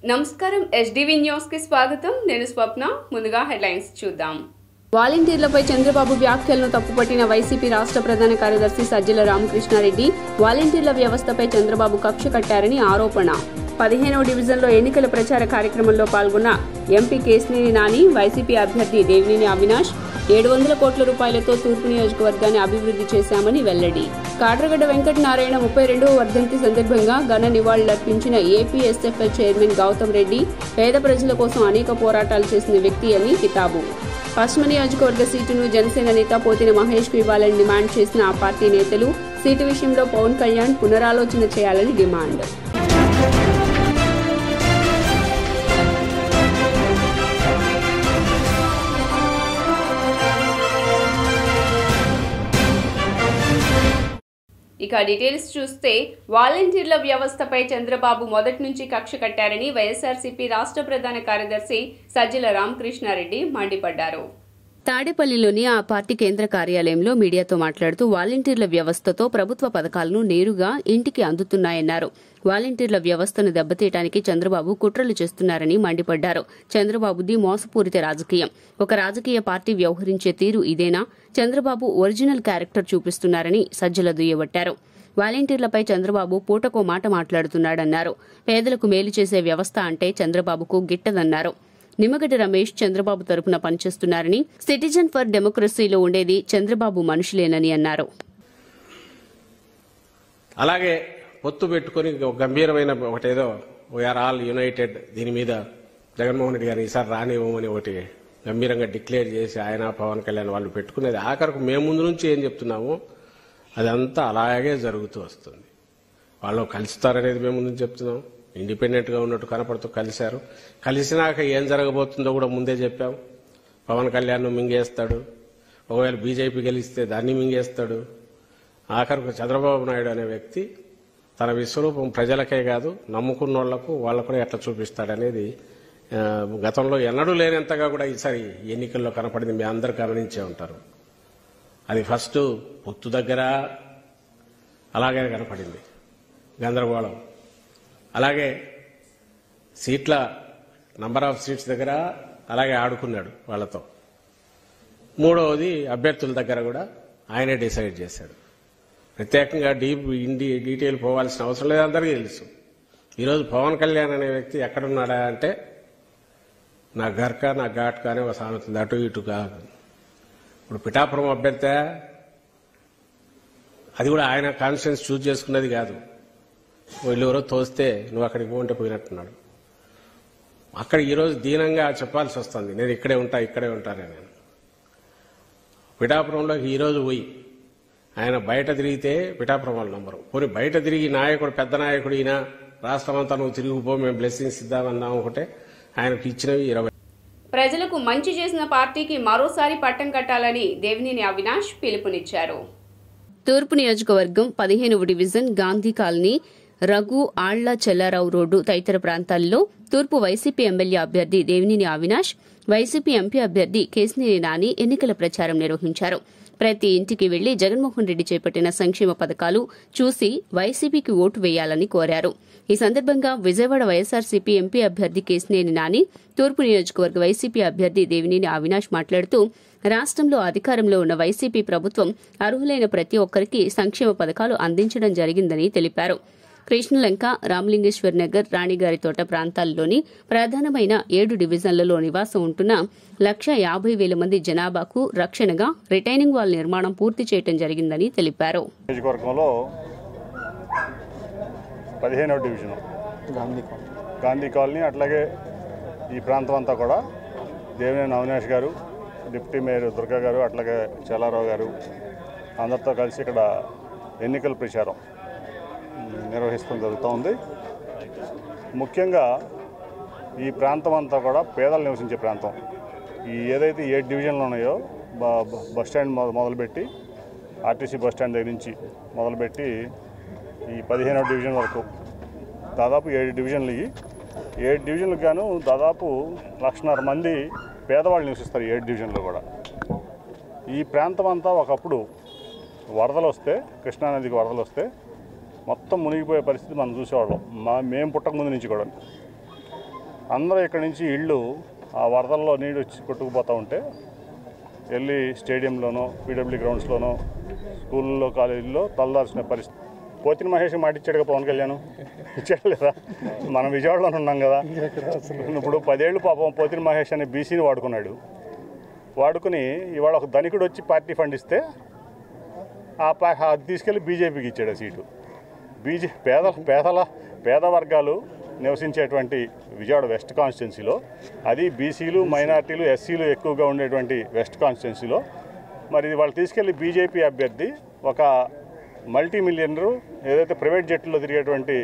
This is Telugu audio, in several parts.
నమస్కారం ఎస్డివి న్యూస్ కి స్వాగతం. నేను స్వప్న. ముందుగా హెడ్లైన్స్ చూద్దాం. వాలంటీర్లపై చంద్రబాబు వ్యాఖ్యలను తప్పుపట్టిన వైసీపీ రాష్ట్ర ప్రధాన కార్యదర్శి సజ్జల రామకృష్ణారెడ్డి వాలంటీర్ల వ్యవస్థపై చంద్రబాబు కక్ష కట్టారని ఆరోపణ. 15వ డివిజన్లో ఎన్నికల ప్రచార కార్యక్రమంలో పాల్గొన్న ఎంపీ కేశినేని నాని, వైసీపీ అభ్యర్థి దేవినేని అవినాష్ 700 కోట్ల రూపాయలతో తూర్పు నియోజకవర్గాన్ని అభివృద్ధి చేశామని వెల్లడి. కాట్రగడ్డ వెంకట నారాయణ 32వ వర్ధంతి సందర్భంగా ఘన నివాళులర్పించిన ఏపీఎస్ఎఫ్ఎల్ చైర్మన్ గౌతమ్ రెడ్డి పేద ప్రజల కోసం అనేక పోరాటాలు చేసిన వ్యక్తి అని కితాబు. పశ్చిమ నియోజకవర్గ సీటును జనసేన నేత పోతిన మహేష్ కు ఇవ్వాలని డిమాండ్ చేసిన ఆ పార్టీ నేతలు సీటు విషయంలో పవన్ కళ్యాణ్ పునరాలోచన చేయాలని డిమాండ్. ఇక డీటెయిల్స్ చూస్తే వాలంటీర్ల వ్యవస్థపై చంద్రబాబు మొదటి నుంచి కక్ష కట్టారని వైఎస్ఆర్సీపీ రాష్ట్ర ప్రధాన కార్యదర్శి సజ్జల రామకృష్ణారెడ్డి మండిపడ్డారు. తాడేపల్లిలోని ఆ పార్టీ కేంద్ర కార్యాలయంలో మీడియాతో మాట్లాడుతూ వాలంటీర్ల వ్యవస్థతో ప్రభుత్వ పథకాలను నేరుగా ఇంటికి అందుతున్నాయన్నారు. వాలంటీర్ల వ్యవస్థను దెబ్బతీయడానికి చంద్రబాబు కుట్రలు చేస్తున్నారని మండిపడ్డారు. చంద్రబాబుది మోసపూరిత రాజకీయం. ఒక రాజకీయ పార్టీ వ్యవహరించే తీరు ఇదేనా? చంద్రబాబు ఒరిజినల్ క్యారెక్టర్ చూపిస్తున్నారని సజ్జల దుయ్యబట్టారు. వాలంటీర్లపై చంద్రబాబు పూటకో మాట మాట్లాడుతున్నాడన్నారు. పేదలకు మేలు చేసే వ్యవస్థ అంటే చంద్రబాబుకు గిట్టదన్నారు. నిమ్మగడ్డ రమేష్ చంద్రబాబు తరపున పనిచేస్తున్నారని, సిటిజన్ ఫర్ డెమోక్రసీలో ఉండేది చంద్రబాబు మనుషులేనని అన్నారు. అలాగే పొత్తు పెట్టుకుని గంభీరమైన ఒకటేదో వీఆర్ ఆల్ యునైటెడ్, దీని మీద జగన్మోహన్ రెడ్డి గారిని ఈసారి రానివ్వమని ఒకటి గంభీరంగా డిక్లేర్ చేసి ఆయన పవన్ కళ్యాణ్ వాళ్ళు పెట్టుకునేది ఆఖరకు మేము ముందు నుంచి ఏం చెప్తున్నామో అదంతా అలాగే జరుగుతూ వస్తుంది. వాళ్ళు కలుస్తారనేది మేము ముందు చెప్తున్నాం. ఇండిపెండెంట్ గా ఉన్నట్టు కనపడుతూ కలిశారు. కలిసినాక ఏం జరగబోతుందో కూడా ముందే చెప్పాం. పవన్ కళ్యాణ్ మింగేస్తాడు, ఒకవేళ బీజేపీ గెలిస్తే దాన్ని మింగేస్తాడు. ఆఖరకు చంద్రబాబు నాయుడు అనే వ్యక్తి తన విశ్వరూపం ప్రజలకే కాదు నమ్ముకున్న వాళ్లకు వాళ్ళకు కూడా ఎట్లా చూపిస్తాడనేది గతంలో ఎన్నడూ లేనంతగా కూడా ఈసారి ఎన్నికల్లో కనపడింది. మీ అందరూ గమనించే ఉంటారు. అది ఫస్ట్ పొత్తు దగ్గర అలాగే కనపడింది గందరగోళం. అలాగే సీట్ల నంబర్ ఆఫ్ సీట్స్ దగ్గర అలాగే ఆడుకున్నాడు వాళ్ళతో. మూడవది అభ్యర్థుల దగ్గర కూడా ఆయనే డిసైడ్ చేశాడు. ప్రత్యేకంగా డీటెయిల్ పోవాల్సిన అవసరం లేదు, అందరికీ తెలుసు. ఈరోజు పవన్ కళ్యాణ్ అనే వ్యక్తి ఎక్కడున్నాడా అంటే నా గర్కా నా ఘాట్కా అనే ఒక సామెత అటు ఇటు కాదు. ఇప్పుడు పిఠాపురం అభ్యర్థి అది కూడా ఆయన కాన్స్టిట్యూన్స్ చూజ్ చేసుకున్నది కాదు. వీళ్ళు ఎవరో తోస్తే నువ్వు అక్కడికి పోంటే పోయినట్టున్నాడు. అక్కడ ఈరోజు దీనంగా చెప్పాల్సి వస్తుంది, నేను ఇక్కడే ఉంటానే. నేను పిఠాపురంలోకి ఈరోజు పోయి ఆయన బయట తిరిగితే పిఠాపురం వాళ్ళ నంబరు. పోనీ బయట తిరిగి నాయకుడు పెద్ద నాయకుడు ఈయన రాష్ట్రం అంతా నువ్వు తిరిగిపో మేము బ్లెస్సింగ్స్ ఇద్దామన్నా ఒకటే ఆయనకు ఇచ్చినవి 20. ప్రజలకు మంచి చేసిన పార్టీకి మరోసారి పట్టం కట్టాలని దేవినేని అవినాష్ పిలుపునిచ్చారు. తూర్పు నియోజకవర్గం 15వ డివిజన్ గాంధీ కాలనీ, రఘు ఆళ్ల చెల్లారావు రోడ్డు తదితర ప్రాంతాల్లో తూర్పు వైసీపీ ఎమ్మెల్యే అభ్యర్థి దేవినేని అవినాష్, వైసీపీ ఎంపీ అభ్యర్థి కేశినేని నాని ఎన్నికల ప్రచారం నిర్వహించారు. ప్రతి ఇంటికి వెళ్లి జగన్మోహన్ రెడ్డి చేపట్టిన సంక్షేమ పథకాలు చూసి వైసీపీకి ఓటు వేయాలని కోరారు. ఈ సందర్భంగా విజయవాడ వైఎస్ఆర్సీపీ ఎంపీ అభ్యర్థి కేశినేని నాని, తూర్పు నియోజకవర్గ వైసీపీ అభ్యర్థి దేవినేని అవినాష్ మాట్లాడుతూ రాష్ట్రంలో అధికారంలో ఉన్న వైసీపీ ప్రభుత్వం అర్హులైన ప్రతి ఒక్కరికి సంక్షేమ పథకాలు అందించడం జరిగిందని తెలిపారు. కృష్ణలంక, రామలింగేశ్వర్ నగర్, రాణిగారితోట ప్రాంతాల్లోని ప్రధానమైన 7 డివిజన్లలో నివాసం ఉంటున్న 1,50,000 మంది జనాభాకు రక్షణగా రిటైనింగ్ వాల్ నిర్మాణం పూర్తి చేయడం జరిగిందని తెలిపారు. 15వ డివిజన్ గాంధీ కాలనీ, అట్లాగే ఈ ప్రాంతం అంతా కూడా దేవినేని అవినాష్ గారు, డిప్యూటీ మేయర్ దుర్గా గారు, అట్లాగే చెల్లారావు గారు అందరితో కలిసి ఇక్కడ ఎన్నికల ప్రచారం నిర్వహిస్తూ జరుగుతూ ఉంది. ముఖ్యంగా ఈ ప్రాంతం అంతా కూడా పేదలు నివసించే ప్రాంతం. ఈ ఏదైతే 7 డివిజన్లు ఉన్నాయో బస్టాండ్ మొదలుపెట్టి ఆర్టీసీ బస్టాండ్ దగ్గర నుంచి మొదలుపెట్టి ఈ 15వ డివిజన్ వరకు దాదాపు 7 డివిజన్లు. ఈ 7 డివిజన్లకు గాను దాదాపు 1,50,000 మంది పేదవాళ్ళు నివసిస్తారు 7 డివిజన్లో కూడా. ఈ ప్రాంతం అంతా ఒకప్పుడు వరదలు వస్తే, కృష్ణానదికి వరదలు వస్తే మొత్తం మునిగిపోయే పరిస్థితి మనం చూసేవాళ్ళం. మేము పుట్టక ముందు నుంచి కూడా అందరూ ఇక్కడి నుంచి ఇళ్ళు ఆ వరదల్లో నీళ్ళు వచ్చి కొట్టుకుపోతూ ఉంటే వెళ్ళి స్టేడియంలోనో పీడబ్ల్యూ గ్రౌండ్స్లోనో స్కూల్లో కాలేజీల్లో తలదాల్సిన పరిస్థితి. పోతిన మహేష్ మాట ఇచ్చాడుగా పవన్ కళ్యాణ్, ఇచ్చాడు లేదా? మనం విజయవాడలోనే ఉన్నాం కదా. ఇప్పుడు 10 ఏళ్ళు పాపం పోతిన మహేష్ అనే బీసీని వాడుకుని ఇవాళ ఒక ధనికుడు వచ్చి పార్టీ ఫండ్ ఇస్తే అది తీసుకెళ్ళి బీజేపీకి ఇచ్చాడు ఆ సీటు. పేద వర్గాలు నివసించేటువంటి విజయవాడ వెస్ట్ కాన్స్టిట్యున్సీలో, అది బీసీలు మైనార్టీలు ఎస్సీలు ఎక్కువగా ఉండేటువంటి వెస్ట్ కాన్స్టిట్యున్సీలో మరి వాళ్ళు తీసుకెళ్ళి బీజేపీ అభ్యర్థి ఒక మల్టీ మిలియనరు ఏదైతే ప్రైవేట్ జెట్లో తిరిగేటువంటి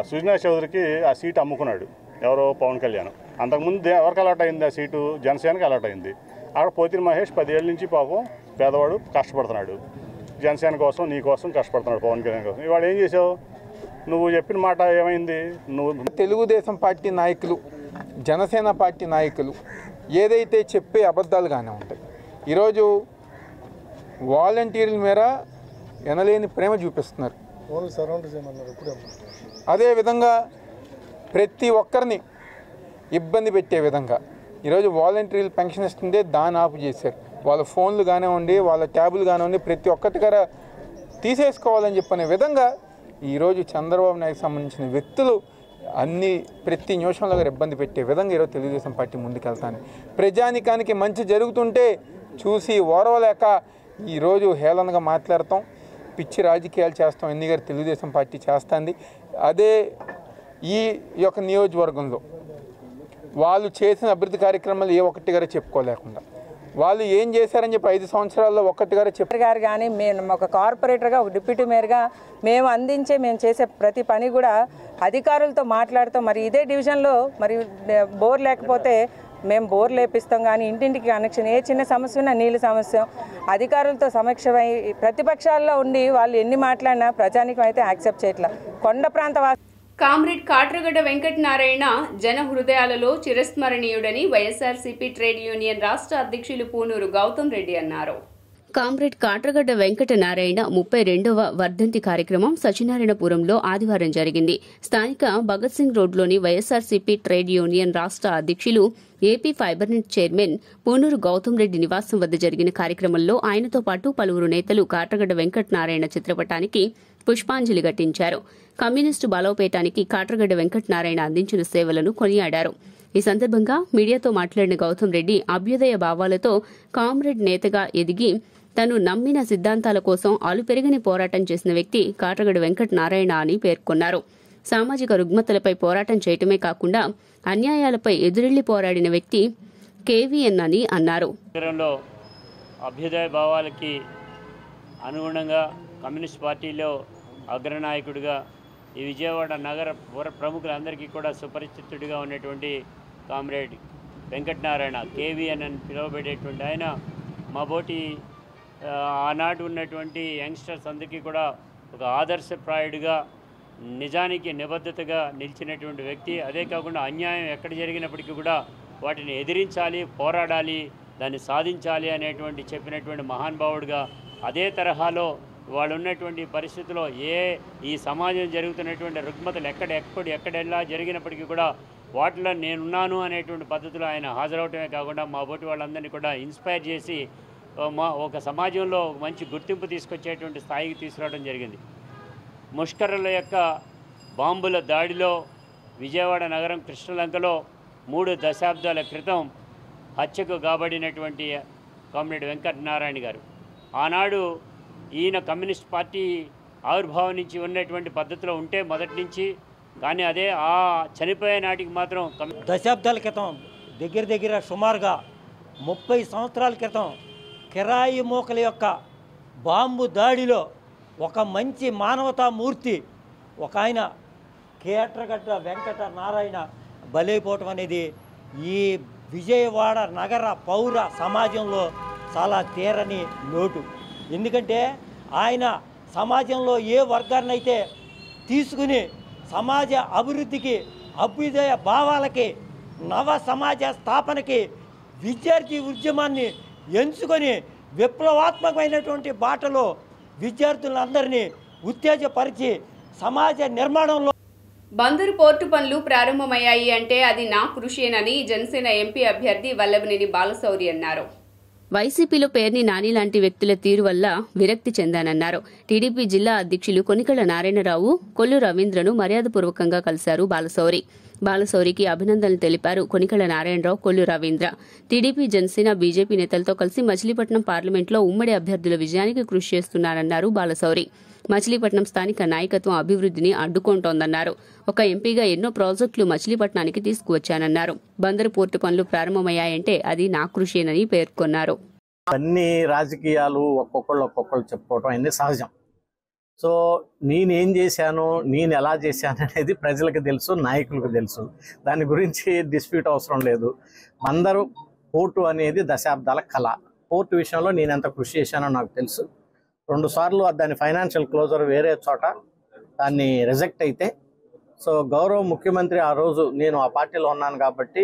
సుజనా చౌదరికి ఆ సీటు అమ్ముకున్నాడు. ఎవరో పవన్ కళ్యాణ్. అంతకుముందు ఎవరికి అలాట్ అయింది ఆ సీటు? జనసేనకి అలాట్ అయింది. అక్కడ పోతిన మహేష్ 10 ఏళ్ళ నుంచి పాపం పేదవాడు కష్టపడుతున్నాడు, జనసేన కోసం నీ కోసం కష్టపడుతున్నాడు, పవన్ కళ్యాణ్ కోసం. ఇవాళ ఏం చేసావు? నువ్వు చెప్పిన మాట ఏమైంది? నువ్వు తెలుగుదేశం పార్టీ నాయకులు, జనసేన పార్టీ నాయకులు ఏదైతే చెప్పే అబద్ధాలుగానే ఉంటాయి. ఈరోజు వాలంటీర్ల మేర ఎనలేని ప్రేమ చూపిస్తున్నారు. అదేవిధంగా ప్రతి ఒక్కరిని ఇబ్బంది పెట్టే విధంగా ఈరోజు వాలంటీర్లు పెన్షన్ ఇస్తుంటే దాన్ని ఆపు చేశారు. వాళ్ళ ఫోన్లు కానివ్వండి, వాళ్ళ ట్యాబులు కానివ్వండి, ప్రతి ఒక్కటి కూడా తీసేసుకోవాలని చెప్పనే విధంగా ఈరోజు చంద్రబాబు నాయుడుకి సంబంధించిన వ్యక్తులు ప్రతి నిమిషంలో ఇబ్బంది పెట్టే విధంగా ఈరోజు తెలుగుదేశం పార్టీ ముందుకెళ్తాను. ప్రజానికానికి మంచి జరుగుతుంటే చూసి ఓర్వలేక ఈరోజు హేళనగా మాట్లాడతాం, పిచ్చి రాజకీయాలు చేస్తాం. ఎందుకంటే తెలుగుదేశం పార్టీ చేస్తుంది. అదే ఈ యొక్క నియోజకవర్గంలో వాళ్ళు చేసిన అభివృద్ధి కార్యక్రమాలు ఏ ఒక్కటి గారు చెప్పుకోలేకుండా వాళ్ళు ఏం చేశారని చెప్పి 5 సంవత్సరాల్లో ఒక్కటిగా చెప్పారు. కానీ మేము ఒక కార్పొరేటర్గా, ఒక డిప్యూటీ మేయర్గా మేము చేసే ప్రతి పని కూడా అధికారులతో మాట్లాడుతాం. మరి ఇదే డివిజన్లో మరి బోర్ లేకపోతే మేము బోర్ లేపిస్తాం. కానీ ఇంటింటికి కనెక్షన్, ఏ చిన్న సమస్య ఉన్నా నీళ్ళ సమస్య అధికారులతో సమక్షమై ప్రతిపక్షాల్లో ఉండి వాళ్ళు ఎన్ని మాట్లాడినా ప్రజానికం అయితే యాక్సెప్ట్ చేయట్లా. కొండ ప్రాంత కామ్రేడ్ కాట్రగడ్డ వెంకట నారాయణ జన హృదయాలలో చిరస్మరణీయుడని వైఎస్ఆర్సీపీ ట్రేడ్ యూనియన్ రాష్ట్ర అధ్యక్షులు పూనూరు గౌతమ్ రెడ్డి అన్నారు. కామ్రేడ్ కాట్రగడ్డ వెంకట నారాయణ 32వ వర్ధంతి కార్యక్రమం సత్యనారాయణపురంలో ఆదివారం జరిగింది. స్థానిక భగత్ సింగ్ రోడ్లోని వైఎస్ఆర్సీపీ ట్రేడ్ యూనియన్ రాష్ట్ర అధ్యక్షులు AP FiberNet chairman Punuru Gautam Reddy నివాసం వద్ద జరిగిన కార్యక్రమంలో ఆయనతో పాటు పలువురు నేతలు కాట్రగడ్డ వెంకట నారాయణ చిత్రపటానికి పుష్పాంజలి ఘటించారు. కమ్యూనిస్టు బలోపేతానికి కాట్రగడ్డ వెంకట నారాయణ అందించిన సేవలను కొనియాడారు. ఈ సందర్భంగా మీడియాతో మాట్లాడిన గౌతమ్ రెడ్డి అభ్యుదయ భావాలతో కామ్రేడ్ నేతగా ఎదిగి తను నమ్మిన సిద్ధాంతాల కోసం అలుపెరగని పోరాటం చేసిన వ్యక్తి కాట్రగడ్డ వెంకట నారాయణ అని పేర్కొన్నారు. సామాజిక రుగ్మతలపై పోరాటం చేయటమే కాకుండా అన్యాయాలపై ఎదురెళ్లి పోరాడిన వ్యక్తి కేవీఎన్ అని అన్నారు. అభ్యుదయ భావాలకి అనుగుణంగా కమ్యూనిస్ట్ పార్టీలో అగ్రనాయకుడిగా ఈ విజయవాడ నగర ప్రముఖులందరికీ కూడా సుపరిచితుడిగా ఉన్నటువంటి కామ్రేడ్ వెంకటనారాయణ కేవీఎన్ అని పిలువబడేటువంటి ఆయన మా బోటి ఆనాడు ఉన్నటువంటి యంగ్స్టర్స్ అందరికీ కూడా ఒక ఆదర్శప్రాయుడిగా నిజానికి నిబద్ధతగా నిలిచినటువంటి వ్యక్తి. అదే కాకుండా అన్యాయం ఎక్కడ జరిగినప్పటికీ కూడా వాటిని ఎదిరించాలి, పోరాడాలి, దాన్ని సాధించాలి అనేటువంటి చెప్పినటువంటి మహానుభావుడిగా, అదే తరహాలో వాళ్ళు ఉన్నటువంటి పరిస్థితుల్లో ఈ సమాజం జరుగుతున్నటువంటి రుగ్మతలు ఎక్కడెలా జరిగినప్పటికీ కూడా వాటిలో నేనున్నాను అనేటువంటి పద్ధతిలో ఆయన హాజరవటమే కాకుండా మా బోటి వాళ్ళందరినీ కూడా ఇన్స్పైర్ చేసి ఒక సమాజంలో మంచి గుర్తింపు తీసుకొచ్చేటువంటి స్థాయికి తీసుకురావడం జరిగింది. ముష్కరుల యొక్క బాంబుల దాడిలో విజయవాడ నగరం కృష్ణలంకలో 3 దశాబ్దాల క్రితం హత్యకు కాబడినటువంటి కామ్రేడ్ వెంకటనారాయణ గారు ఆనాడు ఈయన కమ్యూనిస్ట్ పార్టీ ఆవిర్భావం నుంచి ఉన్నటువంటి పద్ధతిలో ఉంటే మొదటి నుంచి, కానీ అదే ఆ చనిపోయే నాటికి మాత్రం దశాబ్దాల క్రితం దగ్గర సుమారుగా 30 సంవత్సరాల క్రితం కిరాయి మూకల యొక్క బాంబు దాడిలో ఒక మంచి మానవతామూర్తి ఒక ఆయన కాట్రగడ్డ వెంకట నారాయణ బలైపోవటం అనేది ఈ విజయవాడ నగర పౌర సమాజంలో చాలా తీరని లోటు. ఎందుకంటే ఆయన సమాజంలో ఏ వర్గాన్నైతే తీసుకుని సమాజ అభివృద్ధికి, అభ్యుదయ భావాలకి, నవ సమాజ స్థాపనకి విద్యార్థి ఉద్యమాన్ని ఎంచుకొని విప్లవాత్మకమైనటువంటి బాటలో విద్యార్థులందరినీ ఉత్తేజపరిచి సమాజ నిర్మాణంలో బందరు పోర్టు పనులు ప్రారంభమయ్యాయి అంటే అది నా కృషియేనని జనసేన ఎంపీ అభ్యర్థి వల్లభనేని బాలశౌరి అన్నారు. వైసీపీలో పేర్ని నాని లాంటి వ్యక్తుల తీరు వల్ల విరక్తి చెందానన్నారు. టీడీపీ జిల్లా అధ్యక్షులు కొనికళ్ల నారాయణరావు, కొల్లు రవీంద్రను మర్యాదపూర్వకంగా కలిశారు బాలశౌరి. బాలశౌరికి అభినందనలు తెలిపారు కొనికళ్ల నారాయణరావు, కొల్లు రవీంద్ర. టీడీపీ, జనసేన, బీజేపీ నేతలతో కలిసి మచిలీపట్నం పార్లమెంట్లో ఉమ్మడి అభ్యర్థుల విజయానికి కృషి చేస్తున్నారన్నారు బాలశౌరి. మచిలీపట్నం స్థానిక నాయకత్వం అభివృద్ధిని అడ్డుకుంటోందన్నారు. ఒక ఎంపీగా ఎన్నో ప్రాజెక్టులు మచిలీపట్నానికి తీసుకువచ్చానన్నారు. బందరు పోర్టు పనులు ప్రారంభమయ్యాయంటే అది నా కృషియేనని పేర్కొన్నారు. అన్ని రాజకీయాలు ఒక్కొక్కళ్ళు చెప్పుకోవడం అనేది సహజం. సో నేనేం చేశాను, నేను ఎలా చేశాను అనేది ప్రజలకు తెలుసు, నాయకులకు తెలుసు. దాని గురించి డిస్ప్యూట్ అవసరం లేదు. బందరు పోర్టు అనేది దశాబ్దాల కళ. పోర్టు విషయంలో నేను ఎంత కృషి చేశానో నాకు తెలుసు. 2 సార్లు దాని ఫైనాన్షియల్ క్లోజర్ వేరే చోట దాన్ని రిజెక్ట్ అయితే, సో గౌరవ ముఖ్యమంత్రి ఆ రోజు నేను ఆ పార్టీలో ఉన్నాను కాబట్టి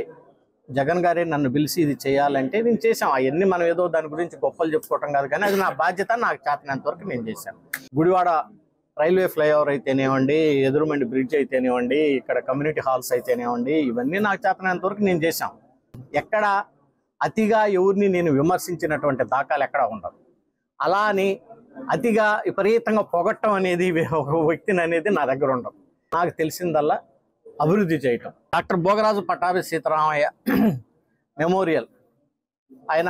జగన్ గారే నన్ను పిలిచి ఇది చేయాలంటే నేను చేశాం. అవన్నీ మనం ఏదో దాని గురించి గొప్పలు చెప్పుకోవటం కాదు, కానీ అది నా బాధ్యత. నాకు చేతనంత వరకు నేను చేశాను. గుడివాడ రైల్వే ఫ్లైఓవర్ అయితేనేవ్వండి, ఎదురుమండి బ్రిడ్జ్ అయితేనేవ్వండి, ఇక్కడ కమ్యూనిటీ హాల్స్ అయితేనేవ్వండి, ఇవన్నీ నాకు చేతనంత వరకు నేను చేశాం. ఎక్కడ అతిగా ఎవరిని నేను విమర్శించినటువంటి దాఖలు ఎక్కడ ఉండదు. అలా అని అతిగా విపరీతంగా పొగట్టం అనేది ఒక వ్యక్తిని అనేది నా దగ్గర ఉండదు. నాకు తెలిసిందల్లా అభివృద్ధి చేయటం. డాక్టర్ భోగరాజు పట్టాభి సీతారామయ్య మెమోరియల్ ఆయన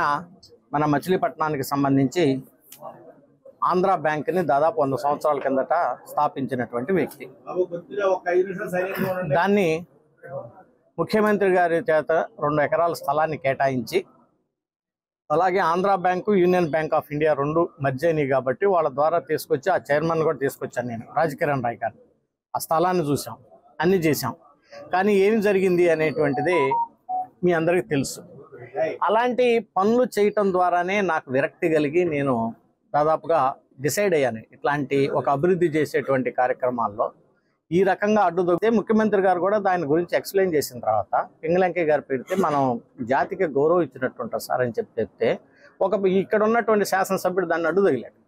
మన మచిలీపట్నానికి సంబంధించి ఆంధ్ర బ్యాంక్ని దాదాపు 100 సంవత్సరాల కిందట స్థాపించినటువంటి వ్యక్తి. దాన్ని ముఖ్యమంత్రి గారి చేత 2 ఎకరాల స్థలాన్ని కేటాయించి, అలాగే Andhra bank, union bank of India 2 మధ్య అయినాయి కాబట్టి వాళ్ళ ద్వారా తీసుకొచ్చి ఆ చైర్మన్ కూడా తీసుకొచ్చాను నేను, రాజకిరణ్ రాయ్ గారు. ఆ స్థలాన్ని చూసాం, అన్ని చేశాం. కానీ ఏం జరిగింది అనేటువంటిది మీ అందరికీ తెలుసు. అలాంటి పనులు చేయటం ద్వారానే నాకు విరక్తి కలిగి నేను దాదాపుగా డిసైడ్ అయ్యాను. ఇట్లాంటి ఒక అభివృద్ధి చేసేటువంటి కార్యక్రమాల్లో ఈ రకంగా అడ్డుదొక్కితే ముఖ్యమంత్రి గారు కూడా దాని గురించి ఎక్స్ప్లెయిన్ చేసిన తర్వాత పింగళంకయ్య గారు పెడితే మనం జాతికి గౌరవం ఇచ్చినట్టు ఉంటుంది సార్ అని చెప్తే ఇక్కడ ఉన్నటువంటి శాసనసభ్యుడు దాన్ని అడ్డుదగిలాడు.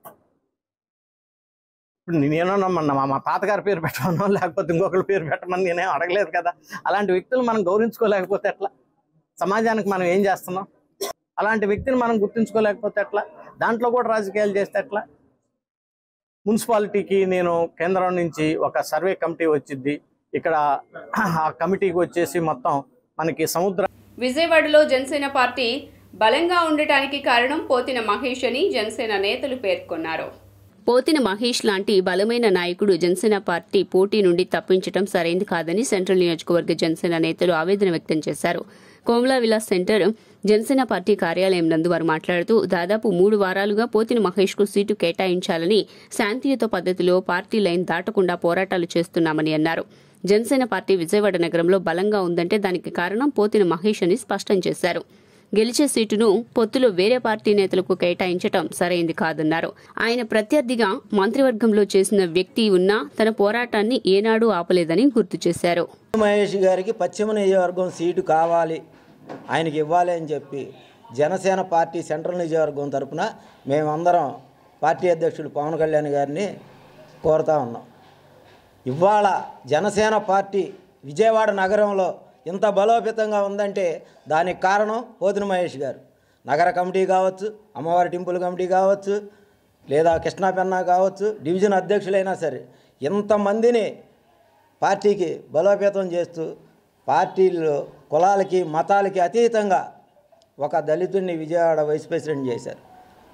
ఇప్పుడు నేనేమన్నా మా తాతగారి పేరు పెట్టమనో లేకపోతే ఇంకొకరి పేరు పెట్టమని నేనేం అడగలేదు కదా. అలాంటి వ్యక్తులు మనం గౌరవించుకోలేకపోతే ఎట్లా? సమాజానికి మనం ఏం చేస్తున్నాం? అలాంటి వ్యక్తిని మనం గుర్తించుకోలేకపోతే ఎట్లా? దాంట్లో కూడా రాజకీయాలు చేస్తే ఎట్లా? మున్సిపాలిటీకి నేను కేంద్రం నుంచి ఒక సర్వే కమిటీ వచ్చింది. ఇక్కడ ఆ కమిటీకి వచ్చేసి మొత్తం మనకి సముద్ర. విజయవాడలో జనసేన పార్టీ బలంగా ఉండటానికి కారణం పోతిన మహేష్ అని జనసేన నేతలు పేర్కొన్నారు. పోతిన మహేష్ లాంటి బలమైన నాయకుడు జనసేన పార్టీ పోటీ నుండి తప్పించడం సరైంది కాదని సెంట్రల్ నియోజకవర్గ జనసేన నేతలు ఆవేదన వ్యక్తం చేశారు. కోమలా విలాస్ సెంటర్ జనసేన పార్టీ కార్యాలయం నందు వారు మాట్లాడుతూ దాదాపు 3 వారాలుగా పోతిన మహేష్ కు సీటు కేటాయించాలని శాంతియుత పద్ధతిలో పార్టీ లైన్ దాటకుండా పోరాటాలు చేస్తున్నామని అన్నారు. జనసేన పార్టీ విజయవాడ నగరంలో బలంగా ఉందంటే దానికి కారణం పోతిన మహేష్ అని స్పష్టం చేశారు. గెలిచే సీటును పొత్తులో వేరే పార్టీ నేతలకు కేటాయించడం సరైంది కాదన్నారు. ఆయన ప్రత్యర్థిగా మంత్రివర్గంలో చేసిన వ్యక్తి ఉన్నా తన పోరాటాన్ని ఏనాడూ ఆపలేదని గుర్తు చేశారు. మహేష్ గారికి పశ్చిమ నియోజకవర్గం సీటు కావాలి, ఆయనకి ఇవ్వాలి అని చెప్పి జనసేన పార్టీ సెంట్రల్ నియోజకవర్గం తరఫున మేమందరం పార్టీ అధ్యక్షుడు పవన్ కళ్యాణ్ గారిని కోరుతా ఉన్నాం. ఇవాళ జనసేన పార్టీ విజయవాడ నగరంలో ఇంత బలోపేతంగా ఉందంటే దానికి కారణం పోతిన మహేష్ గారు. నగర కమిటీ కావచ్చు, అమ్మవారి టెంపుల్ కమిటీ కావచ్చు, లేదా కృష్ణా పెన్నా కావచ్చు, డివిజన్ అధ్యక్షులైనా సరే ఇంతమందిని పార్టీకి బలోపేతం చేస్తూ పార్టీల్లో కులాలకి మతాలకి అతీతంగా ఒక దళితుడిని విజయవాడ వైస్ ప్రెసిడెంట్ చేశారు,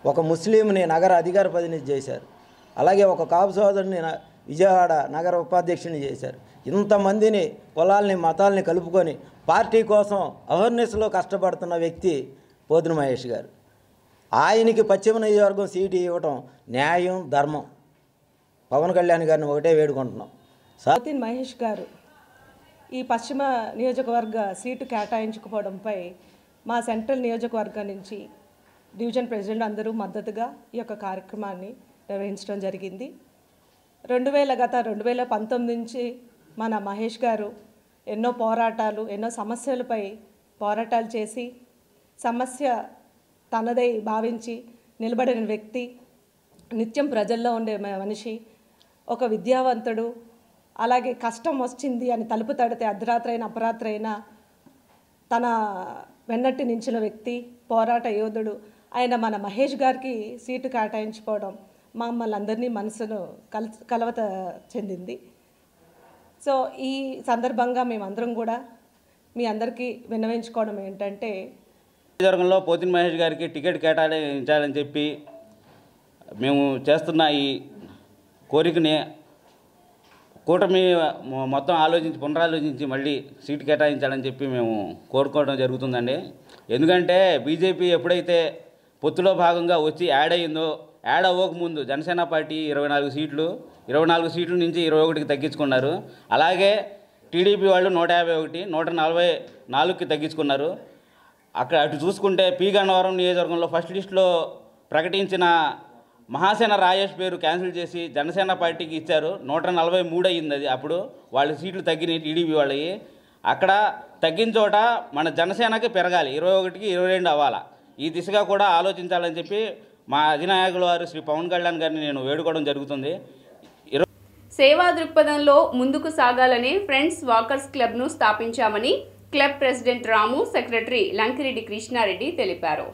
ఒక ముస్లింని నగర అధికార ప్రతినిధి చేశారు, అలాగే ఒక కాపు సోదరుని విజయవాడ నగర ఉపాధ్యక్షుని చేశారు. ఇంతమందిని కులాలని మతాలని కలుపుకొని పార్టీ కోసం అవేర్నెస్లో కష్టపడుతున్న వ్యక్తి పోతిన మహేష్ గారు. ఆయనకి పశ్చిమ నియోజకవర్గం సీటు ఇవ్వటం న్యాయం, ధర్మం. పవన్ కళ్యాణ్ గారిని ఒకటే వేడుకుంటున్నాం. పోతిన మహేష్ గారు ఈ పశ్చిమ నియోజకవర్గ సీటు కేటాయించకపోవడంపై మా సెంట్రల్ నియోజకవర్గం నుంచి డివిజన్ ప్రెసిడెంట్ అందరూ మద్దతుగా ఈ యొక్క కార్యక్రమాన్ని నిర్వహించడం జరిగింది. 2019 నుంచి మన మహేష్ గారు ఎన్నో పోరాటాలు, ఎన్నో సమస్యలపై పోరాటాలు చేసి సమస్య తనదై భావించి నిలబడిన వ్యక్తి, నిత్యం ప్రజల్లో ఉండే మనిషి, ఒక విద్యావంతుడు, అలాగే కష్టం వచ్చింది అని తలుపు తడితే అర్ధరాత్రి అయినా అపరాత్రి అయినా తన వెన్నట్టి నించిన వ్యక్తి, పోరాట యోధుడు ఆయన మన మహేష్ గారికి సీటు కేటాయించుకోవడం మమ్మల్ని అందరినీ మనసును కలవత చెందింది. సో ఈ సందర్భంగా మేమందరం కూడా మీ అందరికీ విన్నవించుకోవడం ఏంటంటే, నియోజకవర్గంలో పోతిన మహేష్ గారికి టికెట్ కేటాయించాలని చెప్పి మేము చేస్తున్న ఈ కోరికని కూటమి మొత్తం పునరాలోచించి మళ్ళీ సీటు కేటాయించాలని చెప్పి మేము కోరుకోవడం జరుగుతుందండి. ఎందుకంటే బీజేపీ ఎప్పుడైతే పొత్తులో భాగంగా వచ్చి యాడ్ అయ్యిందో, యాడ్ అవ్వకముందు జనసేన పార్టీ 24 సీట్ల నుంచి 21కి తగ్గించుకున్నారు. అలాగే టీడీపీ వాళ్ళు 151, 144కి తగ్గించుకున్నారు. అటు చూసుకుంటే పి గన్నవరం నియోజకవర్గంలో ఫస్ట్ లిస్టులో ప్రకటించిన మహాసేన రాజేష్ పేరు క్యాన్సిల్ చేసి జనసేన పార్టీకి ఇచ్చారు. 143 అయ్యింది అది. అప్పుడు వాళ్ళ సీట్లు తగ్గినాయి టీడీపీ వాళ్ళవి. అక్కడ తగ్గిన చోట మన జనసేనకి పెరగాలి, 21కి 22 అవ్వాలా. ఈ దిశగా కూడా ఆలోచించాలని చెప్పి మా అధినాయకుల వారు శ్రీ పవన్ కళ్యాణ్ గారిని నేను వేడుకోవడం జరుగుతుంది. సేవా దృక్పథంలో ముందుకు సాగాలని ఫ్రెండ్స్ వాకర్స్ క్లబ్ను స్థాపించామని క్లబ్ ప్రెసిడెంట్ రాము, సెక్రటరీ లంకిరెడ్డి కృష్ణారెడ్డి తెలిపారు.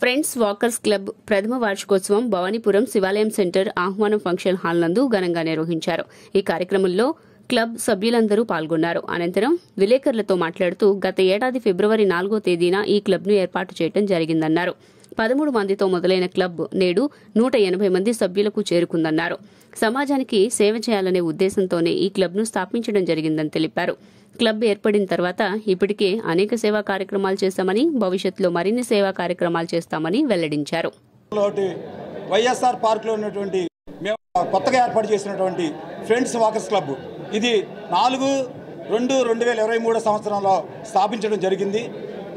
ఫ్రెండ్స్ వాకర్స్ క్లబ్ ప్రథమ వార్షికోత్సవం భవానీపురం శివాలయం సెంటర్ ఆహ్వానం ఫంక్షన్ హాల్ నందు ఘనంగా నిర్వహించారు. ఈ కార్యక్రమంలో క్లబ్ సభ్యులందరూ పాల్గొన్నారు. అనంతరం విలేకరులతో మాట్లాడుతూ గత ఏడాది ఫిబ్రవరి 4వ తేదీన ఈ క్లబ్ను ఏర్పాటు చేయడం జరిగిందన్నారు. 13 మందితో మొదలైన క్లబ్ నేడు 180 మంది సభ్యులకు చేరుకుందన్నారు. సమాజానికి సేవ చేయాలనే ఉద్దేశంతోనే ఈ క్లబ్ను స్థాపించడం జరిగిందని తెలిపారు. క్లబ్ ఏర్పడిన తర్వాత ఇప్పటికే అనేక సేవా కార్యక్రమాలు చేశామని, భవిష్యత్తులో మరిన్ని సేవా కార్యక్రమాలు చేస్తామని వెల్లడించారు. వైఎస్ఆర్ పార్క్ లో ఉన్నటువంటి మేము కొత్తగా ఏర్పాటు చేసినటువంటి ఫ్రెండ్స్ వాకర్స్ క్లబ్ ఇది 4/2/2023 సంవత్సరంలో స్థాపించడం జరిగింది.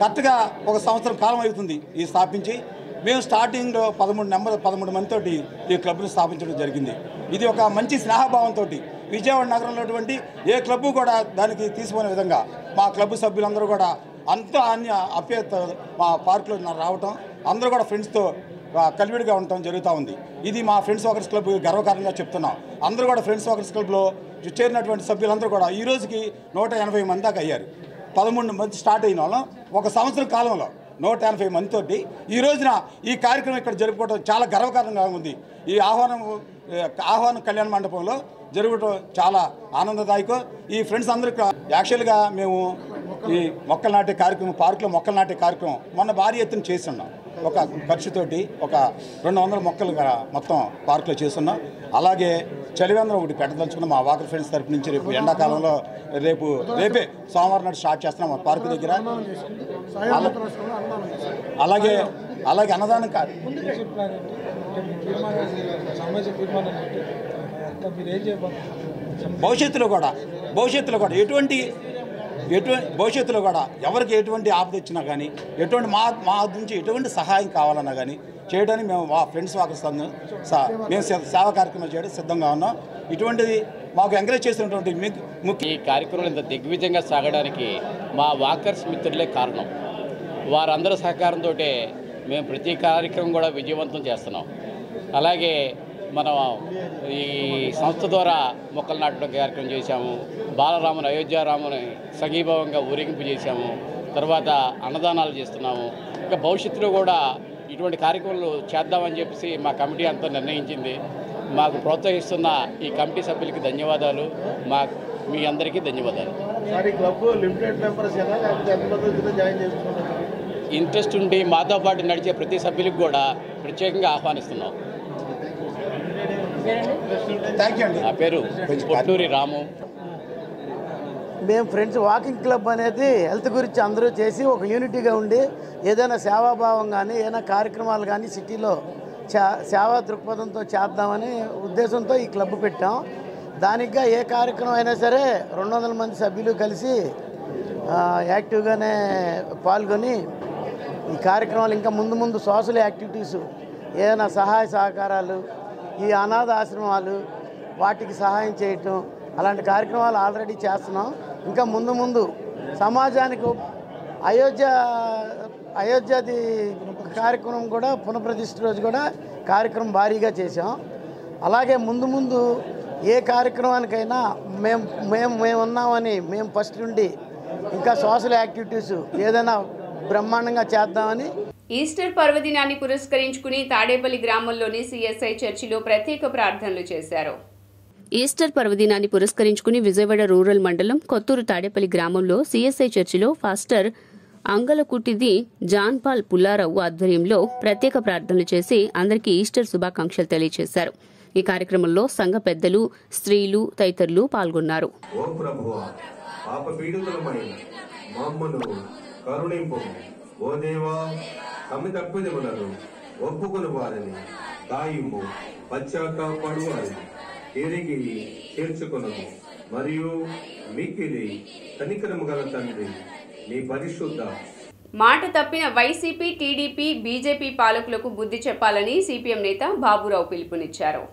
కరెక్ట్గా ఒక సంవత్సరం కాలం అవుతుంది ఈ స్థాపించి. మేము స్టార్టింగ్లో 13 మందితోటి ఈ క్లబ్ను స్థాపించడం జరిగింది. ఇది ఒక మంచి స్నేహభావంతో విజయవాడ నగరంలో ఉన్నటువంటి ఏ క్లబ్బు కూడా దానికి తీసుకునే విధంగా మా క్లబ్ సభ్యులందరూ కూడా అంతా అప్యత మా పార్కులో రావటం, అందరూ కూడా ఫ్రెండ్స్తో కలివిడిగా ఉండటం జరుగుతూ ఉంది. ఇది మా ఫ్రెండ్స్ వాకర్స్ క్లబ్ గర్వకారణంగా చెప్తున్నాం. అందరూ కూడా ఫ్రెండ్స్ వాకర్స్ క్లబ్లో చేరినటువంటి సభ్యులందరూ కూడా ఈ రోజుకి 180 మంది దాకా అయ్యారు. 13 మంది స్టార్ట్ అయిన వాళ్ళం ఒక సంవత్సరం కాలంలో 180 మందితోటి ఈ రోజున ఈ కార్యక్రమం ఇక్కడ జరుపుకోవడం చాలా గర్వకారణంగా ఉంది. ఈ ఆహ్వానం కళ్యాణ మండపంలో జరగడం చాలా ఆనందదాయకం. ఈ ఫ్రెండ్స్ అందరికీ యాక్చువల్గా మేము ఈ మొక్కలు నాటే కార్యక్రమం, పార్కులో మొక్కలు నాటే కార్యక్రమం మొన్న భారీ ఎత్తున చేస్తున్నాం. ఒక ఖర్చుతోటి ఒక 200 మొక్కలు మొత్తం పార్కులో చేస్తున్నాం. అలాగే చలివేంద్రం ఒకటి పెట్టదలుచుకున్నాం మా వాకర్ ఫ్రెండ్స్ తరపు నుంచి. రేపు ఎండాకాలంలో రేపే సోమవారం నాడు స్టార్ట్ చేస్తున్నాం మా పార్కు దగ్గర. అలాగే అన్నదానం భవిష్యత్తులో కూడా ఎవరికి ఎటువంటి ఆపద వచ్చినా కానీ ఎటువంటి మా నుంచి ఎటువంటి సహాయం కావాలన్నా కానీ చేయడానికి మేము మా ఫ్రెండ్స్ వాకర్స్ మేము సేవా కార్యక్రమాలు చేయడం సిద్ధంగా ఉన్నాం. ఇటువంటిది మాకు ఎంకరేజ్ చేసినటువంటి ఈ కార్యక్రమం ఇంత దిగ్విజయంగా సాగడానికి మా వాకర్స్ మిత్రులే కారణం. వారందరి సహకారంతో మేము ప్రతి కార్యక్రమం కూడా విజయవంతం చేస్తున్నాం. అలాగే మనం ఈ సంస్థ ద్వారా మొక్కలు నాటడం కార్యక్రమం చేశాము. బాలరాముని అయోధ్యారాముని సంఘీభావంగా ఊరేగింపు చేశాము. తర్వాత అన్నదానాలు చేస్తున్నాము. ఇంకా భవిష్యత్తులో కూడా ఇటువంటి కార్యక్రమాలు చేద్దామని చెప్పేసి మా కమిటీ అంతా నిర్ణయించింది. మాకు ప్రోత్సహిస్తున్న ఈ కమిటీ సభ్యులకి ధన్యవాదాలు. మీ అందరికీ ధన్యవాదాలు. ఇంట్రెస్ట్ ఉండి మాతో పాటు నడిచే ప్రతి సభ్యులకు కూడా ప్రత్యేకంగా ఆహ్వానిస్తున్నాం. నా పేరు పొట్టూరి రాము. మేము ఫ్రెండ్స్ వాకింగ్ క్లబ్ అనేది హెల్త్ గురించి అందరూ చేసి ఒక యూనిటీగా ఉండి ఏదైనా సేవాభావం కానీ ఏదైనా కార్యక్రమాలు కానీ సిటీలో సేవా దృక్పథంతో చేద్దామని ఉద్దేశంతో ఈ క్లబ్ పెట్టాం. దానికిగా ఏ కార్యక్రమం అయినా సరే 200 మంది సభ్యులు కలిసి యాక్టివ్గానే పాల్గొని ఈ కార్యక్రమాలు ఇంకా ముందు సోషల్ యాక్టివిటీస్ ఏదైనా సహాయ సహకారాలు, ఈ అనాథ ఆశ్రమాలు వాటికి సహాయం చేయటం అలాంటి కార్యక్రమాలు ఆల్రెడీ చేస్తున్నాం. ఇంకా ముందు సమాజానికి అయోధ్యది కార్యక్రమం కూడా పునఃప్రతిష్ఠ రోజు కూడా కార్యక్రమం భారీగా చేసాం. అలాగే ముందు ఏ కార్యక్రమానికైనా మేము ఉన్నామని మేము ఫస్ట్ నుండి ఇంకా సోషల్ యాక్టివిటీస్ ఏదైనా బ్రహ్మాండంగా చేద్దామని. ఈస్టర్ పర్వదినాన్ని పురస్కరించుకుని తాడేపల్లి గ్రామంలోని సిఎస్ఐ చర్చిలో ప్రత్యేక ప్రార్థనలు చేశారు. ఈస్టర్ పర్వదినాన్ని పురస్కరించుకుని విజయవాడ రూరల్ మండలం కొత్తూరు తాడేపల్లి గ్రామంలో సిఎస్ఐ చర్చిలో పాస్టర్ అంగలకుటిది జాన్ పాల్ పుల్లారావు ఆధ్వర్యంలో ప్రత్యేక ప్రార్థనలు చేసి అందరికీ ఈస్టర్ శుభాకాంక్షలు తెలియజేశారు. ఈ కార్యక్రమంలో సంఘ పెద్దలు, స్త్రీలు తదితరులు పాల్గొన్నారు. ఓ దేవా, తమ తప్పిదములను ఒప్పుకొని వారిని తాయింపు, పశ్చాత్తాపడు వారిని తిరిగి చేర్చుకొనము. మరియు మిక్కిలి కనికరము గల తండ్రి, నీ పరిశుద్ధ మాట తప్పిన వైసీపీ, టీడీపీ, బీజేపీ పాలకులకు బుద్ధి చెప్పాలని సిపిఎం నేత బాబురావు పిలుపునిచ్చారు.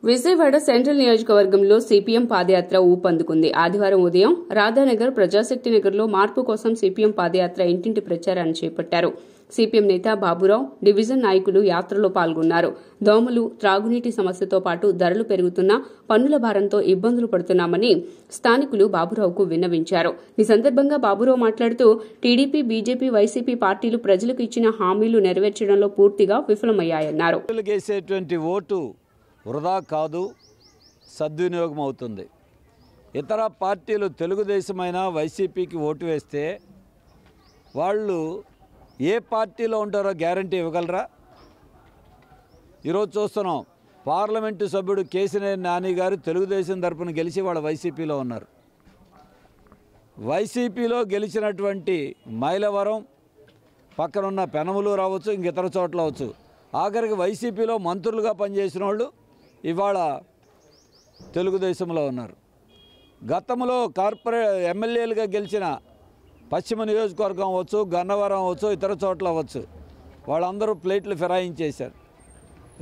విజయవాడ సెంట్రల్ నియోజకవర్గంలో సిపిఎం పాదయాత్ర ఊపందుకుంది. ఆదివారం ఉదయం రాధానగర్, ప్రజాశక్తి నగర్లో మార్పు కోసం సిపిఎం పాదయాత్ర ఇంటింటి ప్రచారాన్ని చేపట్టారు. సిపిఎం నేత బాబురావు, డివిజన్ నాయకులు యాత్రలో పాల్గొన్నారు. దోమలు, త్రాగునీటి సమస్యతో పాటు ధరలు పెరుగుతున్న పన్నుల భారంతో ఇబ్బందులు పడుతున్నామని స్థానికులు బాబురావుకు విన్నవించారు. ఈ సందర్భంగా బాబురావు మాట్లాడుతూ టీడీపీ, బీజేపీ, వైసీపీ పార్టీలు ప్రజలకు ఇచ్చిన హామీలు నెరవేర్చడంలో పూర్తిగా విఫలమయ్యాయన్నారు. వృధా కాదు, సద్వినియోగం అవుతుంది. ఇతర పార్టీలు తెలుగుదేశమైనా వైసీపీకి ఓటు వేస్తే వాళ్ళు ఏ పార్టీలో ఉంటారో గ్యారంటీ ఇవ్వగలరా? ఈరోజు చూస్తున్నాం, పార్లమెంటు సభ్యుడు కేసినేని నాని గారు తెలుగుదేశం తరపున గెలిచి వాళ్ళ వైసీపీలో ఉన్నారు. వైసీపీలో గెలిచినటువంటి మైలవరం పక్కనున్న పెనమలు రావచ్చు, ఇంక ఇతర చోట్ల అవచ్చు. ఆఖరికి వైసీపీలో మంత్రులుగా పనిచేసిన వాళ్ళు ఇవాళ తెలుగుదేశంలో ఉన్నారు. గతంలో ఎమ్మెల్యేలుగా గెలిచిన పశ్చిమ నియోజకవర్గం అవ్వచ్చు, గన్నవరం అవ్వచ్చు, ఇతర చోట్ల అవ్వచ్చు, వాళ్ళందరూ ప్లేట్లు ఫిరాయించేశారు.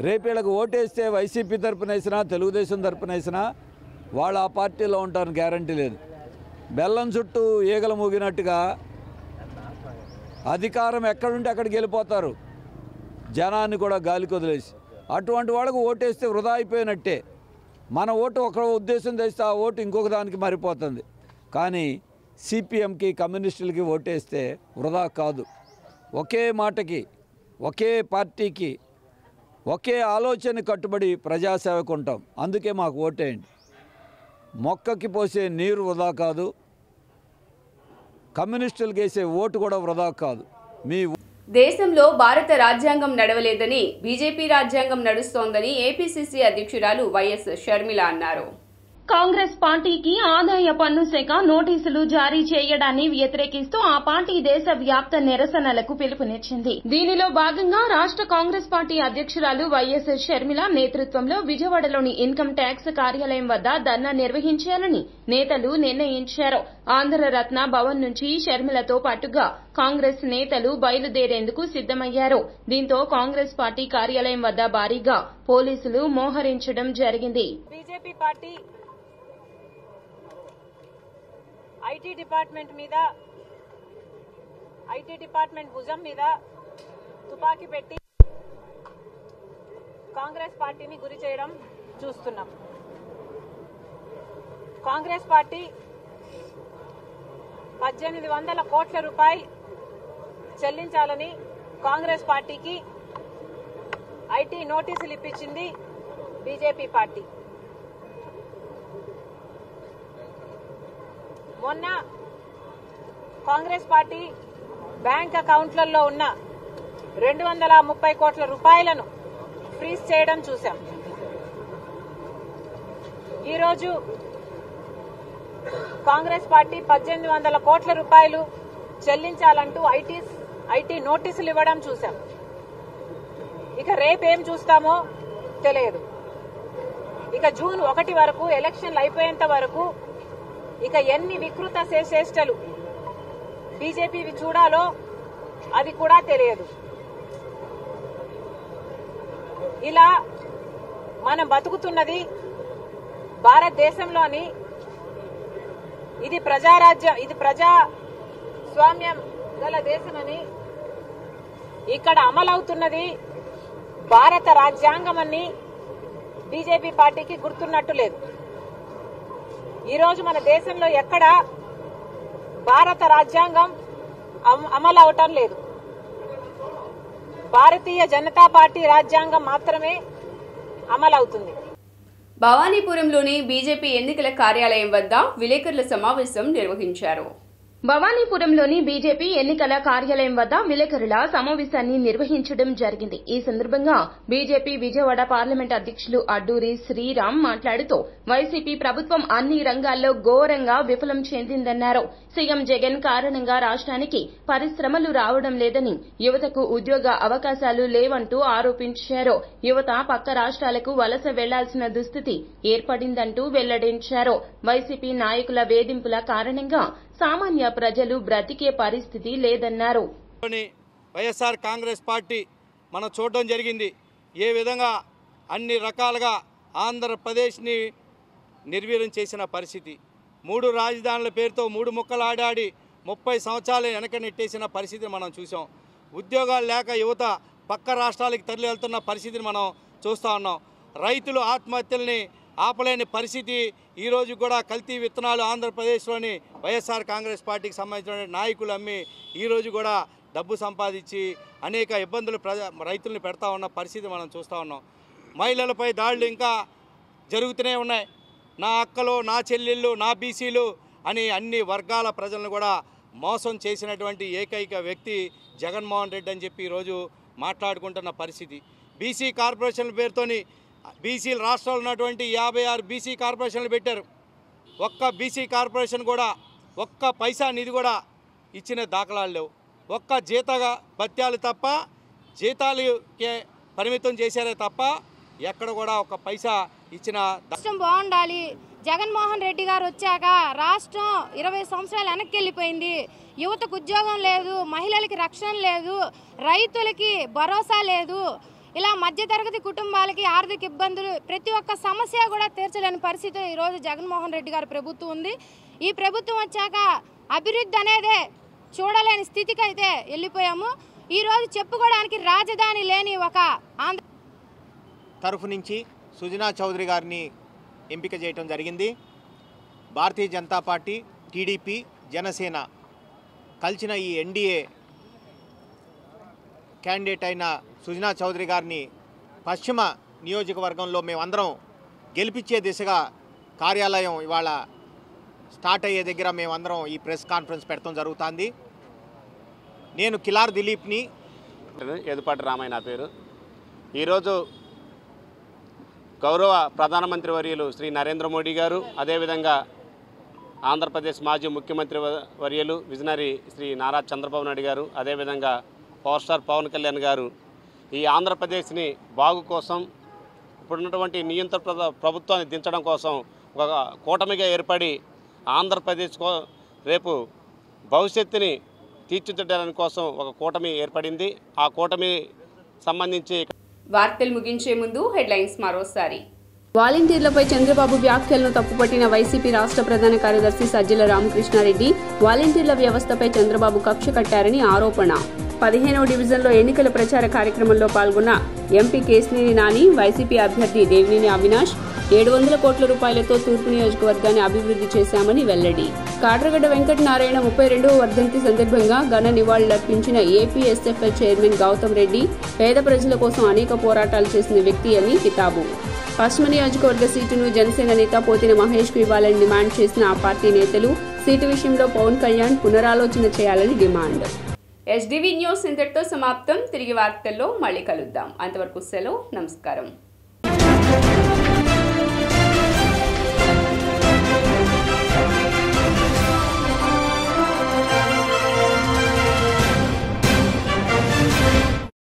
రేపు వీళ్ళకి ఓటేస్తే వైసీపీ తరపున వేసినా, తెలుగుదేశం తరపున వేసినా వాళ్ళు ఆ పార్టీలో ఉంటారని గ్యారంటీ లేదు. బెల్లం చుట్టూ ఈగలు మూగినట్టుగా అధికారం ఎక్కడుంటే అక్కడికి వెళ్ళిపోతారు, జనాన్ని కూడా గాలికి వదిలేసి. అటువంటి వాళ్ళకు ఓటేస్తే వృధా అయిపోయినట్టే. మన ఓటు ఒక ఉద్దేశం తెస్తే ఆ ఓటు ఇంకొక దానికి మారిపోతుంది. కానీ సిపిఎంకి, కమ్యూనిస్టులకి ఓటేస్తే వృధా కాదు. ఒకే మాటకి, ఒకే పార్టీకి, ఒకే ఆలోచన కట్టుబడి ప్రజాసేవకు ఉంటాం. అందుకే మాకు ఓటేయండి. మొక్కకి పోసే నీరు వృధా కాదు, కమ్యూనిస్టులకు వేసే ఓటు కూడా వృధా కాదు. మీ దేశంలో భారత రాజ్యాంగం నడవలేదని, బీజేపీ రాజ్యాంగం నడుస్తోందని ఏపీసీసీ అధ్యక్షురాలు వైఎస్ షర్మిల అన్నారు. కాంగ్రెస్ పార్టీకి ఆదాయ పన్ను శాఖ నోటీసులు జారీ చేయడాన్ని వ్యతిరేకిస్తూ ఆ పార్టీ దేశ వ్యాప్త నిరసనలకు పిలుపునిచ్చింది. దీనిలో భాగంగా రాష్ట్ర కాంగ్రెస్ పార్టీ అధ్యక్షురాలు వైఎస్ షర్మిల నేతృత్వంలో విజయవాడలోని ఇన్కమ్ ట్యాక్స్ కార్యాలయం వద్ద ధర్నా నిర్వహించాలని నేతలు నిర్ణయించారు. ఆంధ్రరత్న భవన్ నుంచి షర్మిలతో పాటుగా కాంగ్రెస్ నేతలు బయలుదేరేందుకు సిద్దమయ్యారు. దీంతో కాంగ్రెస్ పార్టీ కార్యాలయం వద్ద భారీగా పోలీసులు మోహరించడం జరిగింది. బీజేపీ పార్టీ ఐటీ డిపార్ట్మెంట్ భుజం మీద తుపాకీ పెట్టి కాంగ్రెస్ పార్టీని గురి చేయడం చూస్తున్నాం. కాంగ్రెస్ పార్టీ 1800 కోట్ల రూపాయలు చెల్లించాలని కాంగ్రెస్ పార్టీకి ఐటీ నోటీసులు ఇప్పించింది బీజేపీ పార్టీ. మొన్న కాంగ్రెస్ పార్టీ బ్యాంక్ అకౌంట్లలో ఉన్న 230 కోట్ల రూపాయలను ఫ్రీజ్ చేయడం చూశాం. ఈరోజు కాంగ్రెస్ పార్టీ 1800 కోట్ల రూపాయలు చెల్లించాలంటూ ఐటీ నోటీసులు ఇవ్వడం చూశాం. ఇక రేపేం చూస్తామో తెలియదు. ఇక జూన్ 1 వరకు ఎలక్షన్లు అయిపోయేంత వరకు ఇక ఎన్ని వికృత చేష్టలు బీజేపీవి చూడాలో అది కూడా తెలియదు. ఇలా మనం బతుకుతున్నది భారతదేశంలోని ఇది ప్రజారాజ్యం, ఇది ప్రజాస్వామ్యం గల దేశమని, ఇక్కడ అమలవుతున్నది భారత రాజ్యాంగం అని బీజేపీ పార్టీకి గుర్తున్నట్టు లేదు. ఈరోజు మన దేశంలో ఎక్కడ భారత రాజ్యాంగం అమలు అవటం లేదు. భారతీయ జనతా పార్టీ రాజ్యాంగం మాత్రమే అమలవుతుంది. భవానీపురంలోని బీజేపీ ఎన్నికల కార్యాలయం వద్ద విలేకరుల సమావేశం నిర్వహించారు. భవానీపురంలోని బీజేపీ ఎన్నికల కార్యాలయం వద్ద విలేకరుల సమావేశాన్ని నిర్వహించడం జరిగింది. ఈ సందర్భంగా బీజేపీ విజయవాడ పార్లమెంట్ అధ్యక్షులు అడ్డూరి శ్రీరామ్ మాట్లాడుతూ వైసీపీ ప్రభుత్వం అన్ని రంగాల్లో ఘోరంగా విఫలం చెందిందన్నారు. సీఎం జగన్ కారణంగా రాష్ట్రానికి పరిశ్రమలు రావడం లేదని, యువతకు ఉద్యోగ అవకాశాలు లేవంటూ ఆరోపించారు. యువత పక్క రాష్ట్రాలకు వలస వెళ్లాల్సిన దుస్థితి ఏర్పడిందంటూ వెల్లడించారు. వైసీపీ నాయకుల వేధింపుల కారణంగా సామాన్య ప్రజలు బ్రతికే పరిస్థితి లేదన్నారు. వైఎస్ఆర్ కాంగ్రెస్ పార్టీ మనం చూడడం జరిగింది. ఏ విధంగా అన్ని రకాలుగా ఆంధ్రప్రదేశ్ని నిర్వీర్యం చేసిన పరిస్థితి. 3 రాజధానుల పేరుతో 3 ముక్కలు ఆడాడి 30 సంవత్సరాలు వెనక నెట్టేసిన పరిస్థితిని మనం చూసాం. ఉద్యోగాలు లేక యువత పక్క రాష్ట్రాలకు తరలి వెళ్తున్న పరిస్థితిని మనం చూస్తూ ఉన్నాం. రైతులు ఆత్మహత్యల్ని ఆపలేని పరిస్థితి. ఈరోజు కూడా కల్తీ విత్తనాలు ఆంధ్రప్రదేశ్లోని వైఎస్ఆర్ కాంగ్రెస్ పార్టీకి సంబంధించిన నాయకులు అమ్మి ఈరోజు కూడా డబ్బు సంపాదించి అనేక ఇబ్బందులు రైతుల్ని పెడతా ఉన్న పరిస్థితి మనం చూస్తూ ఉన్నాం. మహిళలపై దాడులు ఇంకా జరుగుతూనే ఉన్నాయి. నా అక్కలు, నా చెల్లెళ్ళు, నా బీసీలు అని అన్ని వర్గాల ప్రజలను కూడా మోసం చేసినటువంటి ఏకైక వ్యక్తి జగన్మోహన్ రెడ్డి అని చెప్పి ఈరోజు మాట్లాడుకుంటున్న పరిస్థితి. బీసీ కార్పొరేషన్ల పేరుతోని బీసీలు రాష్ట్రాలు ఉన్నటువంటి 56 బీసీ కార్పొరేషన్లు పెట్టారు. ఒక్క బీసీ కార్పొరేషన్ కూడా ఒక్క పైసా నిధి కూడా ఇచ్చిన దాఖలాలు లేవు. ఒక్క జీతగా భత్యాలు తప్ప జీతాలకే పరిమితం చేశారే తప్ప ఎక్కడ కూడా ఒక పైసా ఇచ్చిన. రాష్ట్రం బాగుండాలి. జగన్మోహన్ రెడ్డి గారు వచ్చాక రాష్ట్రం 20 సంవత్సరాలు వెనక్కి వెళ్ళిపోయింది. యువతకు ఉద్యోగం లేదు, మహిళలకి రక్షణ లేదు, రైతులకి భరోసా లేదు. ఇలా మధ్యతరగతి కుటుంబాలకి ఆర్థిక ఇబ్బందులు, ప్రతి ఒక్క సమస్య కూడా తీర్చలేని పరిస్థితి ఈరోజు జగన్మోహన్ రెడ్డి గారి ప్రభుత్వం ఉంది. ఈ ప్రభుత్వం వచ్చాక అభివృద్ధి అనేదే చూడలేని స్థితికి అయితే వెళ్ళిపోయాము. ఈరోజు చెప్పుకోవడానికి రాజధాని లేని ఒక ఆంధ్ర తరఫు నుంచి సుజనా చౌదరి గారిని ఎంపిక చేయడం జరిగింది. భారతీయ జనతా పార్టీ, టీడీపీ, జనసేన కలిసిన ఈ ఎన్డీఏ క్యాండిడేట్ అయిన సుజనా చౌదరి గారిని పశ్చిమ నియోజకవర్గంలో మేమందరం గెలిపించే దిశగా కార్యాలయం ఇవాళ స్టార్ట్ అయ్యే దగ్గర మేమందరం ఈ ప్రెస్ కాన్ఫరెన్స్ పెట్టడం జరుగుతుంది. నేను కిలార్ దిలీప్ని. ఎదుపాటి రామయ్య నా పేరు. ఈరోజు గౌరవ ప్రధానమంత్రి వర్యులు శ్రీ నరేంద్ర మోడీ గారు, అదేవిధంగా ఆంధ్రప్రదేశ్ మాజీ ముఖ్యమంత్రి వర్యులు విజనరీ శ్రీ నారా చంద్రబాబు నాయుడు గారు, అదేవిధంగా పవర్ స్టార్ పవన్ కళ్యాణ్ గారు ఈ ఆంధ్రప్రదేశ్ని బాగు కోసం, ఇప్పుడున్నటువంటి నియంత్రణ ప్రభుత్వాన్ని దించడం కోసం ఒక కూటమిగా ఏర్పడి ఆంధ్రప్రదేశ్ రేపు భవిష్యత్తుని తీర్చిదిద్దడానికి కోసం ఒక కూటమి ఏర్పడింది. ఆ కూటమి సంబంధించి వార్తలు ముగించే ముందు హెడ్లైన్స్ మరోసారి. వాలంటీర్లపై చంద్రబాబు వ్యాఖ్యలను తప్పుపట్టిన వైసీపీ రాష్ట్ర ప్రధాన కార్యదర్శి సజ్జల రామకృష్ణారెడ్డి, వాలంటీర్ల వ్యవస్థపై చంద్రబాబు కక్ష కట్టారని ఆరోపణ. 15వ డివిజన్లో ఎన్నికల ప్రచార కార్యక్రమంలో పాల్గొన్న ఎంపీ కేశినేని నాని, వైసీపీ అభ్యర్థి దేవినేని అవినాష్ 700 కోట్ల రూపాయలతో తూర్పు నియోజకవర్గాన్ని అభివృద్ధి చేశామని వెల్లడి. కాట్రగడ్డ వెంకటనారాయణ 32వ వర్ధంతి సందర్భంగా ఘన నివాళులర్పించిన ఏపీఎస్ఎఫ్ఎల్ చైర్మన్ గౌతమ్ రెడ్డి, పేద ప్రజల కోసం అనేక పోరాటాలు చేసిన వ్యక్తి అని కితాబు. పశ్చిమ నియోజకవర్గ సీటును జనసేన నేత పోతిన మహేష్ కు ఇవ్వాలని డిమాండ్ చేసిన ఆ పార్టీ నేతలు, సీటు విషయంలో పవన్ కళ్యాణ్ పునరాలోచన చేయాలని డిమాండ్. ఎస్డీవీ న్యూస్ ఇంతటితో సమాప్తం. తిరిగి వార్తల్లో మళ్ళీ కలుద్దాం. అంతవరకు సెలవు. నమస్కారం.